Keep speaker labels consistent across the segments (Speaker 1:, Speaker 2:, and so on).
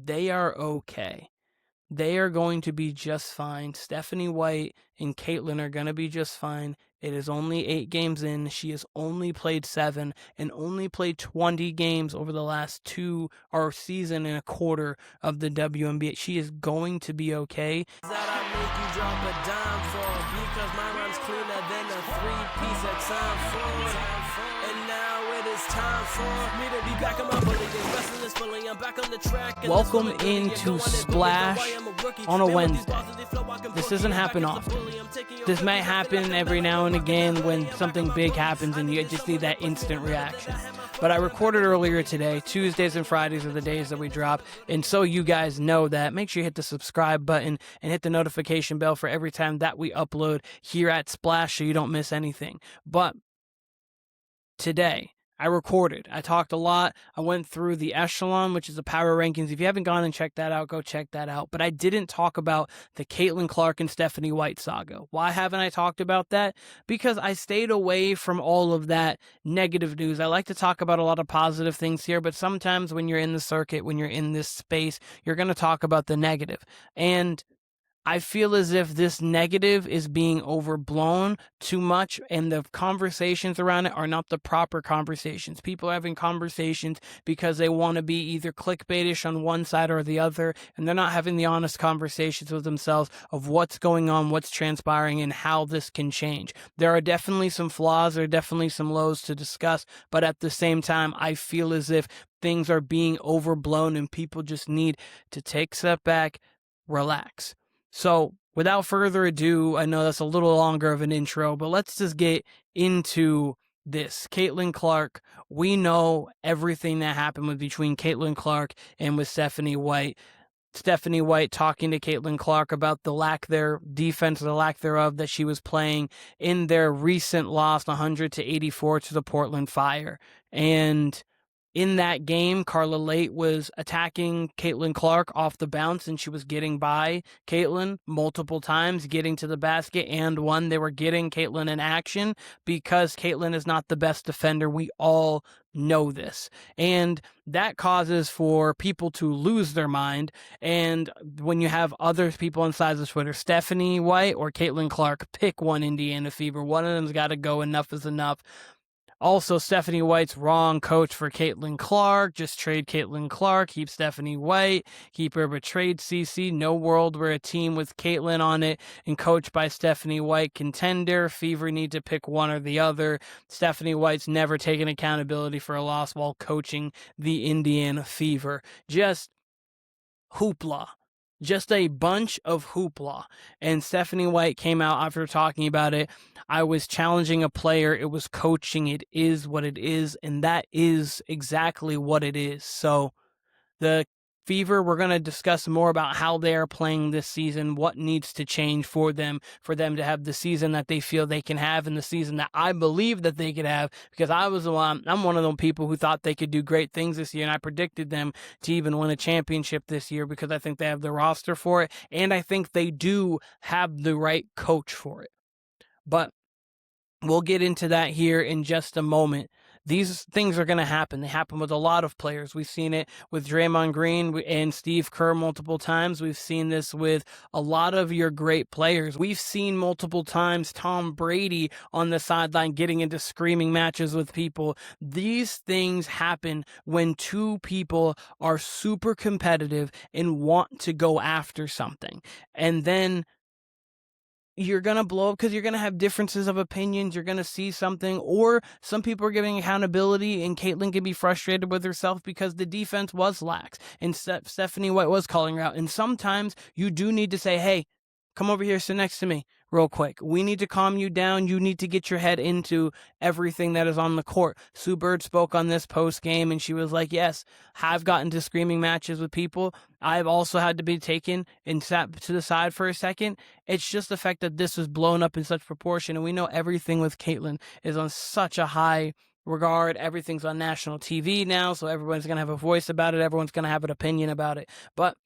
Speaker 1: they are okay. They are going to be just fine. Stephanie White and Caitlin are going to be just fine. It is only 8 games in. She has only played 7 and only played 20 games over the last 2 or season and a quarter of the WNBA. She is going to be okay. That I make you drop a dime for, because my rhyme's cleaner than a 3-piece at time for. And now it is time for me to be back on my bully days. Wrestling is fully, I'm back on the track. Welcome into Splash on a Wednesday. This doesn't happen often. This might happen every now and again when something big happens and you just need that instant reaction. But I recorded earlier today. Tuesdays and Fridays are the days that we drop. And so you guys know that, make sure you hit the subscribe button and hit the notification bell for every time that we upload here at Splash so you don't miss anything. But today, I recorded. I talked a lot. I went through the echelon, which is the power rankings. If you haven't gone and checked that out, go check that out. But I didn't talk about the Caitlin Clark and Stephanie White saga. Why haven't I talked about that? Because I stayed away from all of that negative news. I like to talk about a lot of positive things here, but sometimes when you're in the circuit, when you're in this space, you're going to talk about the negative. And I feel as if this negative is being overblown too much, and the conversations around it are not the proper conversations. People are having conversations because they want to be either clickbaitish on one side or the other, and they're not having the honest conversations with themselves of what's going on, what's transpiring, and how this can change. There are definitely some flaws, there are definitely some lows to discuss, but at the same time, I feel as if things are being overblown and people just need to take a step back, relax. So, without further ado, I know that's a little longer of an intro, but let's just get into this. Caitlin Clark, we know everything that happened between Caitlin Clark and with Stephanie White. Stephanie White talking to Caitlin Clark about the lack their defense, the lack thereof that she was playing in their recent loss, 100-84 to the Portland Fire. And in that game, Carla Late was attacking Caitlin Clark off the bounce, and she was getting by Caitlin multiple times, getting to the basket, and one, they were getting Caitlin in action because Caitlin is not the best defender. We all know this. And that causes for people to lose their mind. And when you have other people inside the Twitter, Stephanie White or Caitlin Clark, pick one, Indiana Fever. One of them's got to go. Enough is enough. Also, Stephanie White's wrong coach for Caitlin Clark. Just trade Caitlin Clark. Keep Stephanie White. Keep her, but trade CC. No world where a team with Caitlin on it and coached by Stephanie White contender. Fever need to pick one or the other. Stephanie White's never taken accountability for a loss while coaching the Indiana Fever. Just hoopla. Just a bunch of hoopla. And Stephanie White came out after talking about it. I was challenging a player. It was coaching. It is what it is. And that is exactly what it is. So the Fever, we're going to discuss more about how they are playing this season, what needs to change for them to have the season that they feel they can have, and the season that I believe that they could have, because I'm one of those people who thought they could do great things this year, and I predicted them to even win a championship this year because I think they have the roster for it, and I think they do have the right coach for it. But we'll get into that here in just a moment. These things are going to happen. They happen with a lot of players. We've seen it with Draymond Green and Steve Kerr multiple times. We've seen this with a lot of your great players. We've seen multiple times Tom Brady on the sideline getting into screaming matches with people. These things happen when two people are super competitive and want to go after something. And then you're going to blow up because you're going to have differences of opinions. You're going to see something, or some people are giving accountability, and Caitlin can be frustrated with herself because the defense was lax and Stephanie White was calling her out. And sometimes you do need to say, hey, come over here, sit next to me real quick. We need to calm you down. You need to get your head into everything that is on the court. Sue Bird spoke on this post game, and she was like, yes, I've gotten to screaming matches with people. I've also had to be taken and sat to the side for a second. It's just the fact that this was blown up in such proportion, and we know everything with Caitlin is on such a high regard. Everything's on national TV now, so everyone's going to have a voice about it. Everyone's going to have an opinion about it. But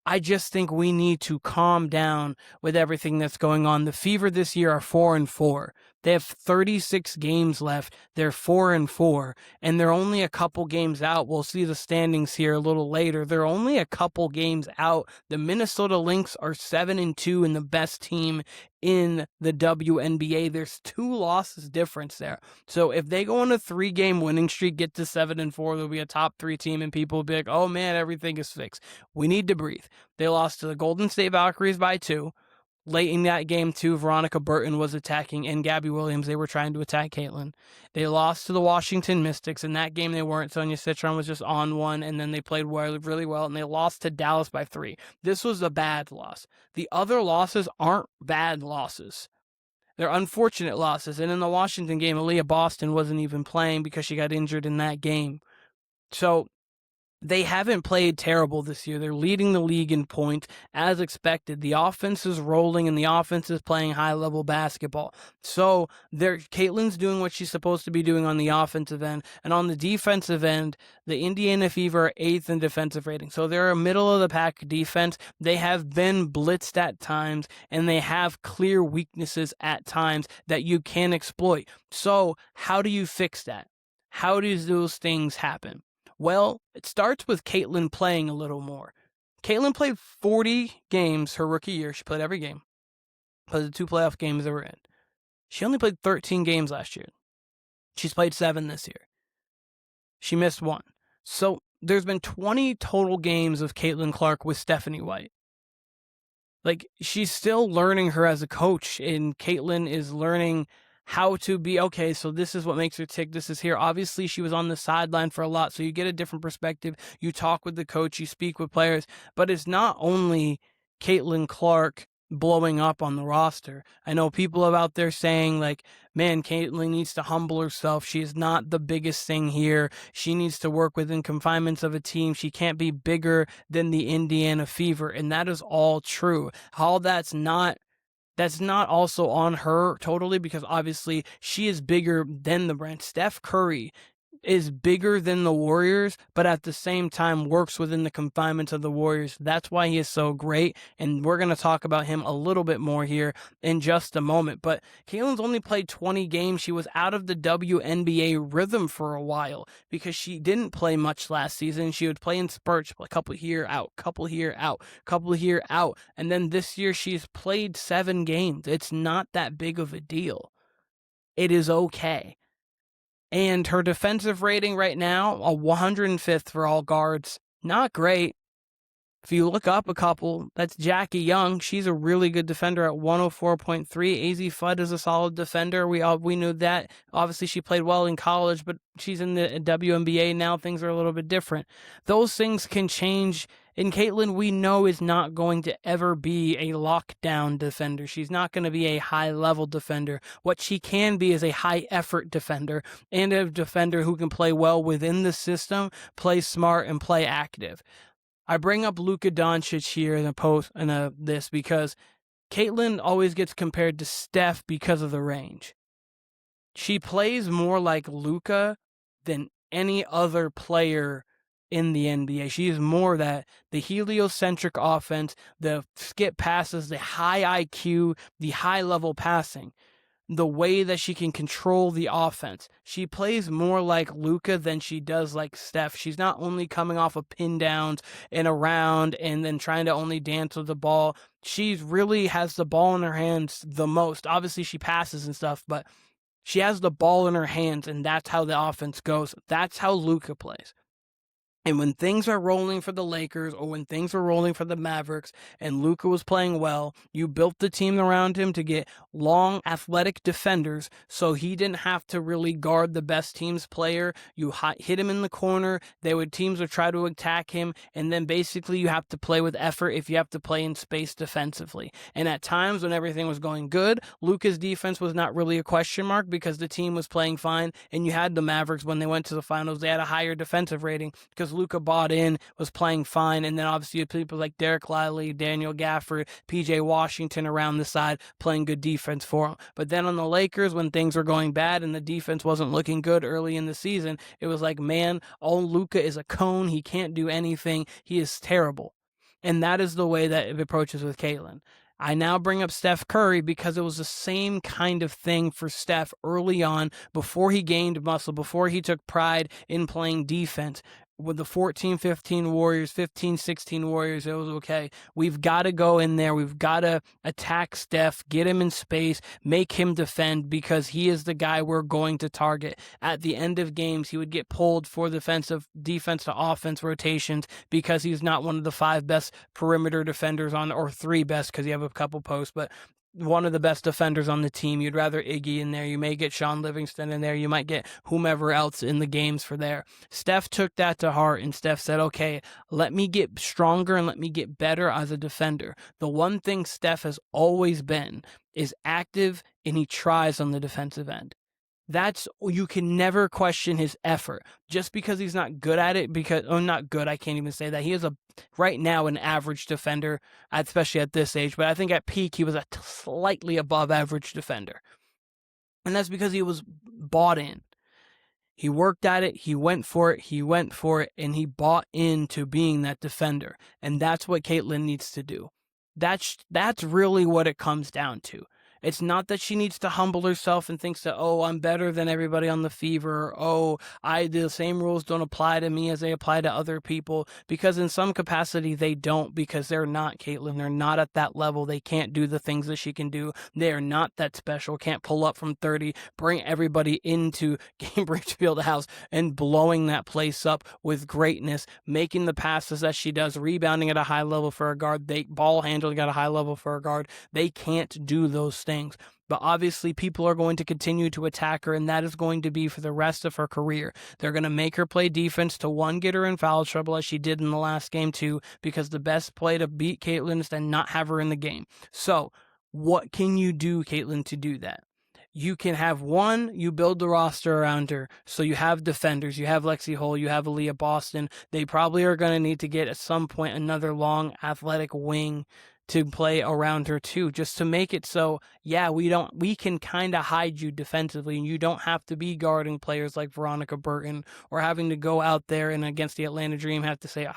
Speaker 1: I just think we need to calm down with everything that's going on. The Fever this year are 4-4. They have 36 games left. They're 4-4, and they're only a couple games out. We'll see the standings here a little later. They're only a couple games out. The Minnesota Lynx are 7-2 and the best team in the WNBA. There's 2 losses difference there. So if they go on a 3-game winning streak, get to 7-4, they'll be a top 3 team, and people will be like, oh man, everything is fixed. We need to breathe. They lost to the Golden State Valkyries by 2. Late in that game, too, Veronica Burton was attacking, and Gabby Williams, they were trying to attack Caitlin. They lost to the Washington Mystics. In that game, they weren't. Sonia Citron was just on one, and then they played really well, and they lost to Dallas by 3. This was a bad loss. The other losses aren't bad losses. They're unfortunate losses. And in the Washington game, Aaliyah Boston wasn't even playing because she got injured in that game. So they haven't played terrible this year. They're leading the league in points as expected. The offense is rolling and the offense is playing high-level basketball. So Caitlin's doing what she's supposed to be doing on the offensive end. And on the defensive end, the Indiana Fever are 8th in defensive rating. So they're a middle-of-the-pack defense. They have been blitzed at times, and they have clear weaknesses at times that you can exploit. So how do you fix that? How do those things happen? Well, it starts with Caitlin playing a little more. Caitlin played 40 games her rookie year. She played every game. Played the 2 playoff games they were in. She only played 13 games last year. She's played 7 this year. She missed 1. So there's been 20 total games of Caitlin Clark with Stephanie White. Like, she's still learning her as a coach, and Caitlin is learning how to be, okay, so this is what makes her tick. This is here. Obviously, she was on the sideline for a lot, so you get a different perspective. You talk with the coach, you speak with players, but it's not only Caitlin Clark blowing up on the roster. I know people are out there saying, like, man, Caitlin needs to humble herself. She is not the biggest thing here. She needs to work within confinements of a team. She can't be bigger than the Indiana Fever, and that is all true. That's not also on her totally, because obviously she is bigger than the brand. Steph Curry is bigger than the Warriors, but at the same time works within the confinements of the Warriors. That's why he is so great, and we're going to talk about him a little bit more here in just a moment. But Caitlin's only played 20 games. She was out of the WNBA rhythm for a while because she didn't play much last season. She would play in spurts, a couple here, out, couple here, out, couple here, out. And then this year she's played 7 games. It's not that big of a deal. It is okay. And her defensive rating right now, a 105th for all guards. Not great. If you look up a couple, that's Jackie Young. She's a really good defender at 104.3. AZ Fudd is a solid defender. We knew that. Obviously, she played well in college, but she's in the WNBA now. Things are a little bit different. Those things can change. And Caitlin, we know, is not going to ever be a lockdown defender. She's not going to be a high-level defender. What she can be is a high-effort defender and a defender who can play well within the system, play smart, and play active. I bring up Luka Doncic here in this because Caitlin always gets compared to Steph because of the range. She plays more like Luka than any other player in the NBA. She is more that the heliocentric offense, the skip passes, the high IQ, the high level passing, the way that she can control the offense. She plays more like Luka than she does like Steph. She's not only coming off of pin downs and around and then trying to only dance with the ball. She really has the ball in her hands the most. Obviously she passes and stuff, but she has the ball in her hands, and that's how the offense goes. That's how Luka plays. And when things are rolling for the Lakers or when things are rolling for the Mavericks and Luka was playing well, you built the team around him to get long, athletic defenders so he didn't have to really guard the best team's player. You hit him in the corner. Teams would try to attack him, and then basically you have to play with effort if you have to play in space defensively. And at times when everything was going good, Luka's defense was not really a question mark because the team was playing fine, and you had the Mavericks when they went to the finals. They had a higher defensive rating because Luka bought in, was playing fine, and then obviously you had people like Derek Lively, Daniel Gafford, PJ Washington around the side playing good defense for him. But then on the Lakers, when things were going bad and the defense wasn't looking good early in the season, it was like, man, Luka is a cone. He can't do anything. He is terrible. And that is the way that it approaches with Caitlin. I now bring up Steph Curry because it was the same kind of thing for Steph early on before he gained muscle, before he took pride in playing defense. With the 14-15 Warriors, 15-16 Warriors, it was okay. We've got to go in there. We've got to attack Steph, get him in space, make him defend because he is the guy we're going to target. At the end of games, he would get pulled for defense to offense rotations because he's not one of the 5 best perimeter defenders on, or 3 best because you have a couple posts, but one of the best defenders on the team. You'd rather Iggy in there. You may get Sean Livingston in there. You might get whomever else in the games for there. Steph took that to heart, and Steph said, okay, let me get stronger and let me get better as a defender. The one thing Steph has always been is active, and he tries on the defensive end. You can never question his effort just because he's not good at it. Not good, I can't even say that. He is right now an average defender, especially at this age, but I think at peak he was a slightly above average defender. And that's because he was bought in. He worked at it, he went for it, and he bought into being that defender. And that's what Caitlin needs to do. That's really what it comes down to. It's not that she needs to humble herself and thinks that, oh, I'm better than everybody on the Fever. Or, oh, the same rules don't apply to me as they apply to other people. Because in some capacity, they don't, because they're not Caitlin. They're not at that level. They can't do the things that she can do. They are not that special. Can't pull up from 30, bring everybody into Cambridge Fieldhouse and blowing that place up with greatness, making the passes that she does, rebounding at a high level for a guard, ball handling at a high level for a guard. They can't do those things. But obviously people are going to continue to attack her, and that is going to be for the rest of her career. They're going to make her play defense to, one, get her in foul trouble as she did in the last game, 2, because the best play to beat Caitlin is to not have her in the game. So what can you do, Caitlin, to do that? You can have, one, you build the roster around her. So you have defenders, you have Lexi Hull, you have Aaliyah Boston. They probably are going to need to get at some point another long athletic wing to play around her too, just to make it so, yeah, we can kind of hide you defensively, and you don't have to be guarding players like Veronica Burton or having to go out there and against the Atlanta Dream have to say,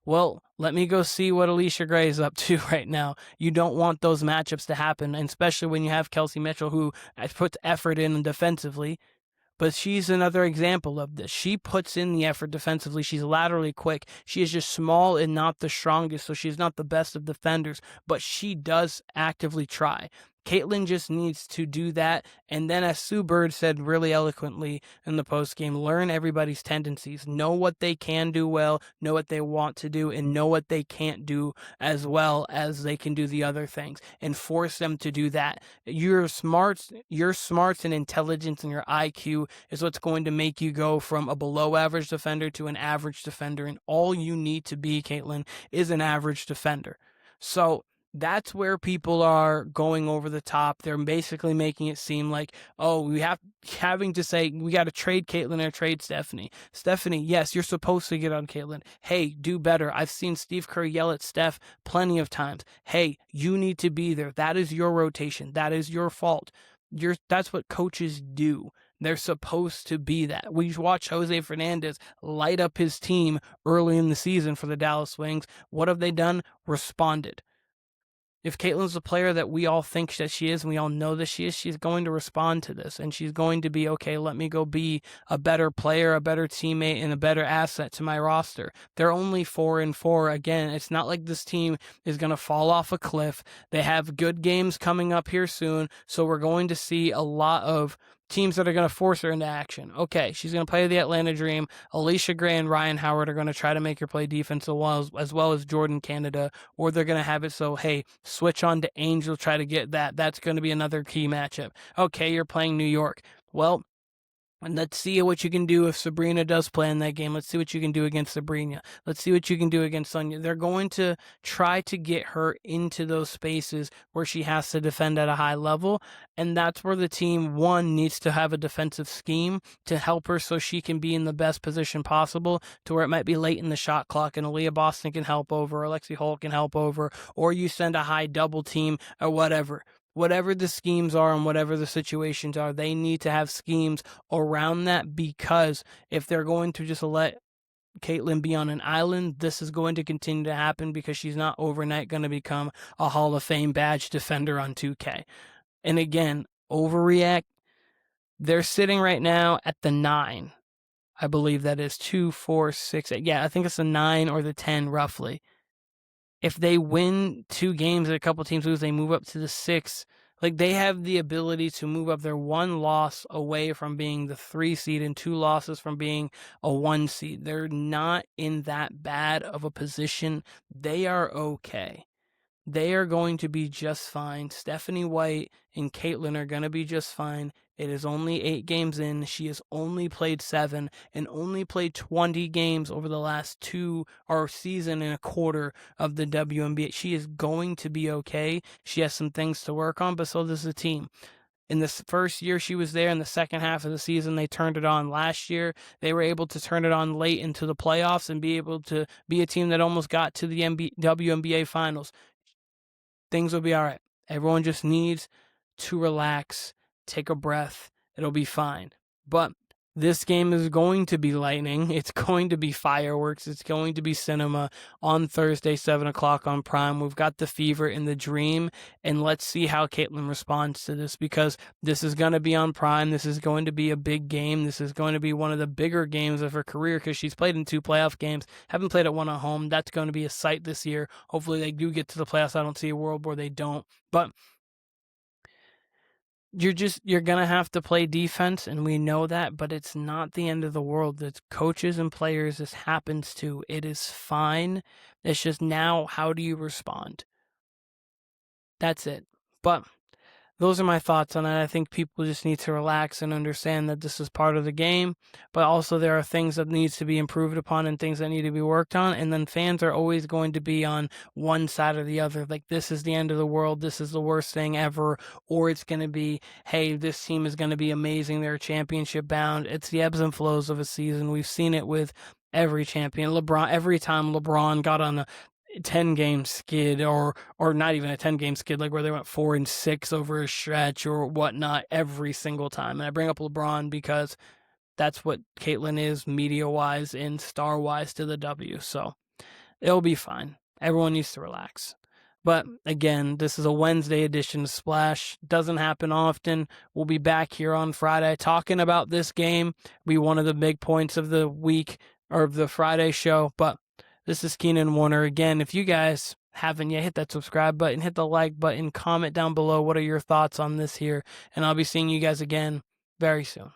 Speaker 1: well, let me go see what Alicia Gray is up to right now. You don't want those matchups to happen, and especially when you have Kelsey Mitchell, who puts effort in defensively. But she's another example of this. She puts in the effort defensively. She's laterally quick. She is just small and not the strongest, so she's not the best of defenders, but she does actively try. Caitlin just needs to do that. And then, as Sue Bird said really eloquently in the postgame, learn everybody's tendencies. Know what they can do well, know what they want to do, and know what they can't do as well as they can do the other things, and force them to do that. Your smarts and intelligence and your IQ is what's going to make you go from a below average defender to an average defender. And all you need to be, Caitlin, is an average defender. So that's where people are going over the top. They're basically making it seem like, oh, having to say, we got to trade Caitlin or trade Stephanie. Stephanie, yes, you're supposed to get on Caitlin. Hey, do better. I've seen Steve Kerr yell at Steph plenty of times. Hey, you need to be there. That is your rotation. That is your fault. That's what coaches do. They're supposed to be that. We watch Jose Fernandez light up his team early in the season for the Dallas Wings. What have they done? Responded. If Caitlin's the player that we all think that she is, and we all know that she is, she's going to respond to this, and she's going to be, okay, let me go be a better player, a better teammate, and a better asset to my roster. They're only 4-4. Again, it's not like this team is going to fall off a cliff. They have good games coming up here soon, so we're going to see a lot of teams that are going to force her into action. Okay, she's going to play the Atlanta Dream. Alicia Gray and Ryan Howard are going to try to make her play defense as well as Jordan Canada, or they're going to have it so, hey, switch on to Angel, try to get that. That's going to be another key matchup. Okay, you're playing New York. Well, and let's see what you can do if Sabrina does play in that game. Let's see what you can do against Sabrina. Let's see what you can do against Sonya. They're going to try to get her into those spaces where she has to defend at a high level. And that's where the team, one, needs to have a defensive scheme to help her so she can be in the best position possible, to where it might be late in the shot clock and Aaliyah Boston can help over, or Lexi Hull can help over, or you send a high double team or whatever. Whatever the schemes are and whatever the situations are, they need to have schemes around that, because if they're going to just let Caitlyn be on an island. This is going to continue to happen because she's not overnight going to become a Hall of Fame badge defender on 2K. And again, overreact. They're sitting right now at the 9. I believe that is 2, 4, 6, 8. Yeah, I think it's the 9 or the 10 roughly. If they win 2 games and a couple teams lose, they move up to the 6. Like, they have the ability to move up. They're 1 loss away from being the 3 seed and 2 losses from being a 1 seed. They're not in that bad of a position. They are okay. They are going to be just fine. Stephanie White and Caitlyn are going to be just fine. It is only 8 games in. She has only played 7 and only played 20 games over the last 2 or season and a quarter of the WNBA. She is going to be okay. She has some things to work on, but so does the team. In this first year she was there, in the second half of the season, they turned it on. Last year, they were able to turn it on late into the playoffs and be able to be a team that almost got to the WNBA finals. Things will be all right. Everyone just needs to relax, take a breath. It'll be fine. But this game is going to be lightning. It's going to be fireworks. It's going to be cinema on Thursday, 7 o'clock on Prime. We've got the fever and the dream, and let's see how Caitlyn responds to this, because this is going to be on Prime. This is going to be a big game. This is going to be one of the bigger games of her career, because she's played in 2 playoff games, haven't played at one at home. That's going to be a sight this year. Hopefully they do get to the playoffs. I don't see a world where they don't, but you're gonna have to play defense, and we know that, but it's not the end of the world. It's coaches and players. This happens to. It is fine. It's just now, how do you respond? That's it. But those are my thoughts on that. I think people just need to relax and understand that this is part of the game, but also there are things that needs to be improved upon and things that need to be worked on. And then fans are always going to be on one side or the other. Like, this is the end of the world. This is the worst thing ever. Or it's going to be, hey, this team is going to be amazing. They're championship bound. It's the ebbs and flows of a season. We've seen it with every champion. LeBron, every time LeBron got on a 10-game skid, or not even a 10-game skid, like where they went 4-6 over a stretch or whatnot, every single time. And I bring up LeBron because that's what Caitlyn is media-wise and star-wise to the W. So it'll be fine. Everyone needs to relax. But again, this is a Wednesday edition of Splash. Doesn't happen often. We'll be back here on Friday talking about this game. Be one of the big points of the week, or of the Friday show. But this is Keenan Warner. Again, if you guys haven't yet, hit that subscribe button, hit the like button, comment down below what are your thoughts on this here, and I'll be seeing you guys again very soon.